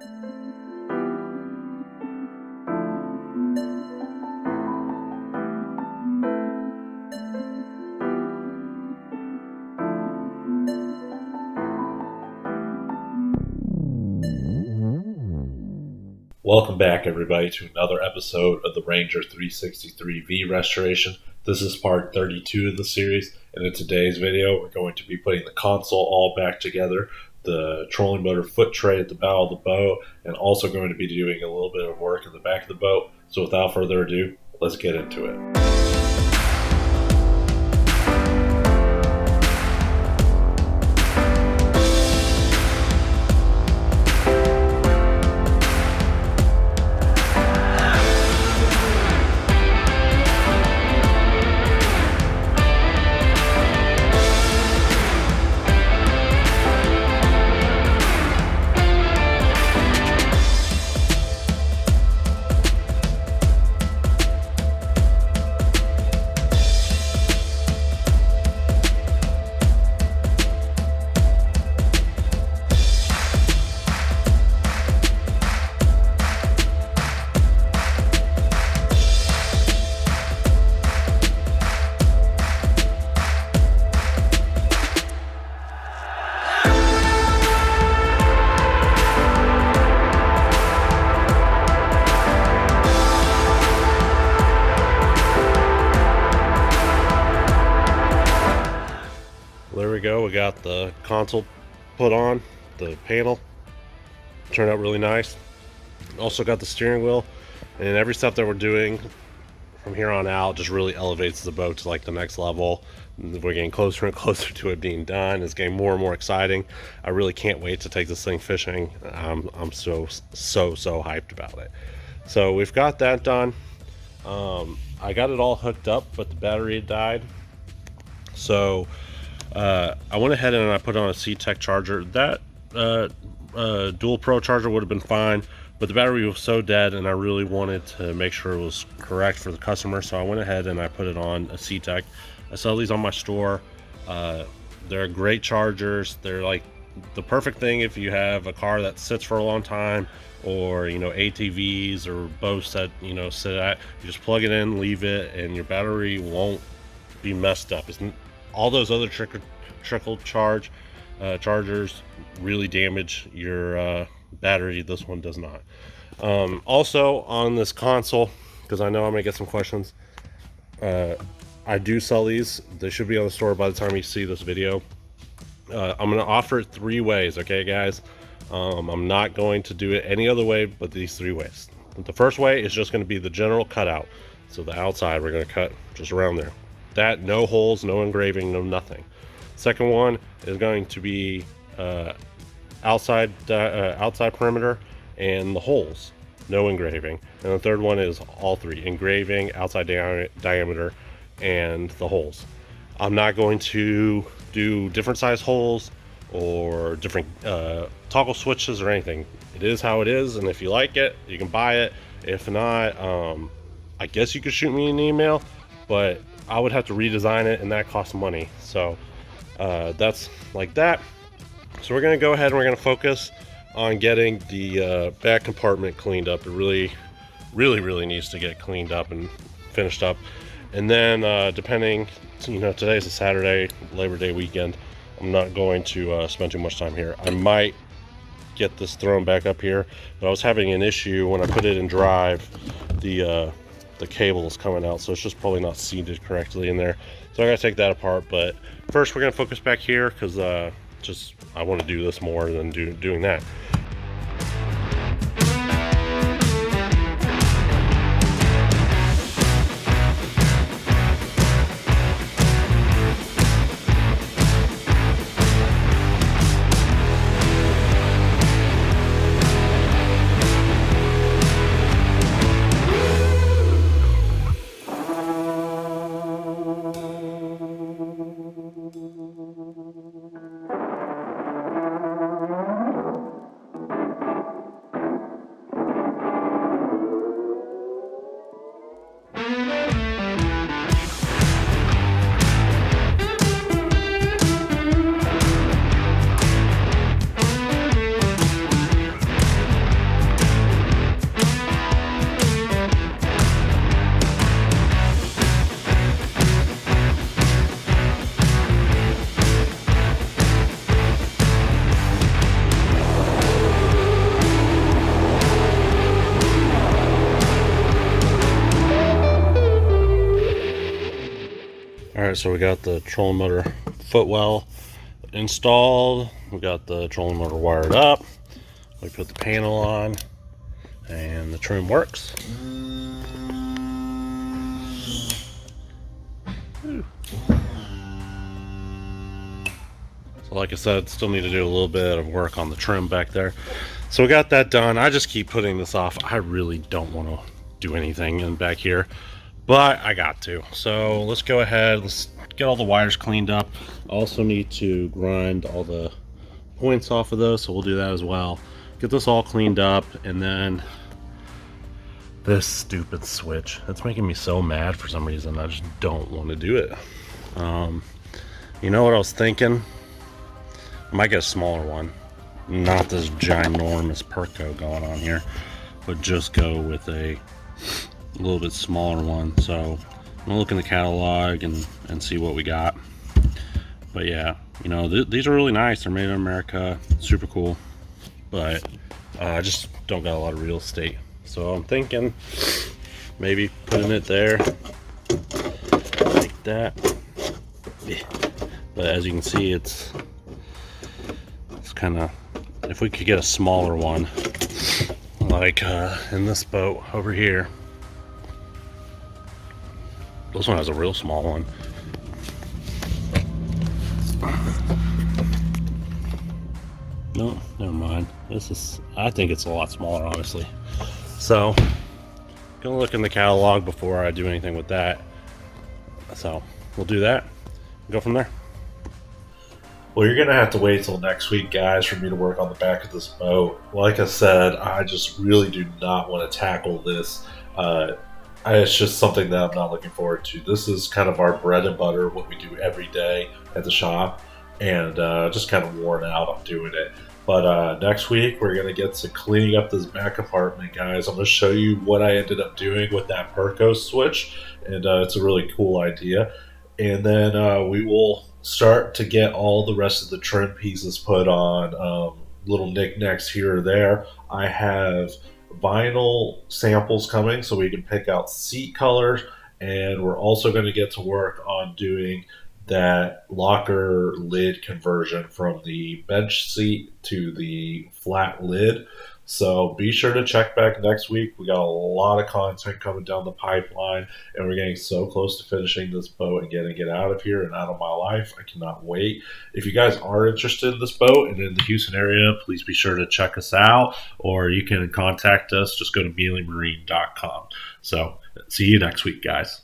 Welcome back, everybody, to another episode of the Ranger 363V restoration. This is part 32 of the series, and in today's video, we're going to be putting the console all back together, the trolling motor foot tray at the bow of the boat, and also going to be doing a little bit of work in the back of the boat. So without further ado, let's get into it. There we go. We got the console put on, the panel turned out really nice. Also got the steering wheel, and every step that we're doing from here on out just really elevates the boat to like the next level. We're getting closer and closer to it being done. It's getting more and more exciting. I really can't wait to take this thing fishing. I'm so hyped about it. So we've got that done. I got it all hooked up, but the battery had died. So I went ahead and I put on a C-Tech charger. That dual pro charger would have been fine, but the battery was so dead and I really wanted to make sure it was correct for the customer, so I went ahead and I put it on a C-Tech. I sell these on my store. They're great chargers. They're like the perfect thing if you have a car that sits for a long time, or ATVs or boats that sit at. You just plug it in, leave it, and your battery won't be messed up. All those other trickle chargers really damage your battery. This one does not. Also on this console, because I know I'm gonna get some questions, I do sell these. They should be on the store by the time you see this video. I'm gonna offer it 3 ways, okay guys? I'm not going to do it any other way but these 3 ways. The first way is just going to be the general cutout. So the outside we're going to cut just around there. That, no holes, no engraving, no nothing. Second one is going to be outside perimeter and the holes, no engraving. And the third one is all 3: engraving, outside diameter, and the holes. I'm not going to do different size holes or different toggle switches or anything. It is how it is, and if you like it, you can buy it. If not, I guess you could shoot me an email, but I would have to redesign it, and that costs money. So that's like that. So we're gonna go ahead and we're gonna focus on getting the back compartment cleaned up. It really needs to get cleaned up and finished up. And then depending, today's a Saturday, Labor Day weekend, I'm not going to spend too much time here. I might get this thrown back up here, but I was having an issue when I put it in drive. The cable is coming out, so it's just probably not seated correctly in there. So I gotta take that apart. But first we're gonna focus back here, because I want to do this more than doing that. Alright, so we got the trolling motor footwell installed. We got the trolling motor wired up. We put the panel on, and the trim works. So like I said, still need to do a little bit of work on the trim back there. So we got that done. I just keep putting this off. I really don't want to do anything in back here, but I got to. So let's go ahead, let's get all the wires cleaned up. Also need to grind all the points off of those, so we'll do that as well. Get this all cleaned up, and then this stupid switch. It's making me so mad for some reason. I just don't want to do it. You know what I was thinking? I might get a smaller one. Not this ginormous Perco going on here, but just go with a little bit smaller one. So I'm gonna look in the catalog and see what we got. But yeah, you know, these are really nice. They're made in America, super cool. But I just don't got a lot of real estate. So I'm thinking maybe putting it there like that. But as you can see, it's kind of, if we could get a smaller one, like in this boat over here. This one has a real small one. No, never mind. This is, I think it's a lot smaller, honestly. So, gonna look in the catalog before I do anything with that. So, we'll do that. Go from there. Well, you're gonna have to wait till next week, guys, for me to work on the back of this boat. Like I said, I just really do not want to tackle this. It's just something that I'm not looking forward to. This is kind of our bread and butter, what we do every day at the shop, and just kind of worn out on doing it. But next week, we're going to get to cleaning up this back compartment, guys. I'm going to show you what I ended up doing with that Perco switch, and it's a really cool idea. And then we will start to get all the rest of the trim pieces put on, little knickknacks here or there. I have vinyl samples coming so we can pick out seat colors, and we're also going to get to work on doing that locker lid conversion from the bench seat to the flat lid. So be sure to check back next week. We got a lot of content coming down the pipeline, and we're getting so close to finishing this boat and getting it out of here and out of my life. I cannot wait. If you guys are interested in this boat and in the Houston area, please be sure to check us out, or you can contact us. Just go to mealymarine.com. So see you next week, guys.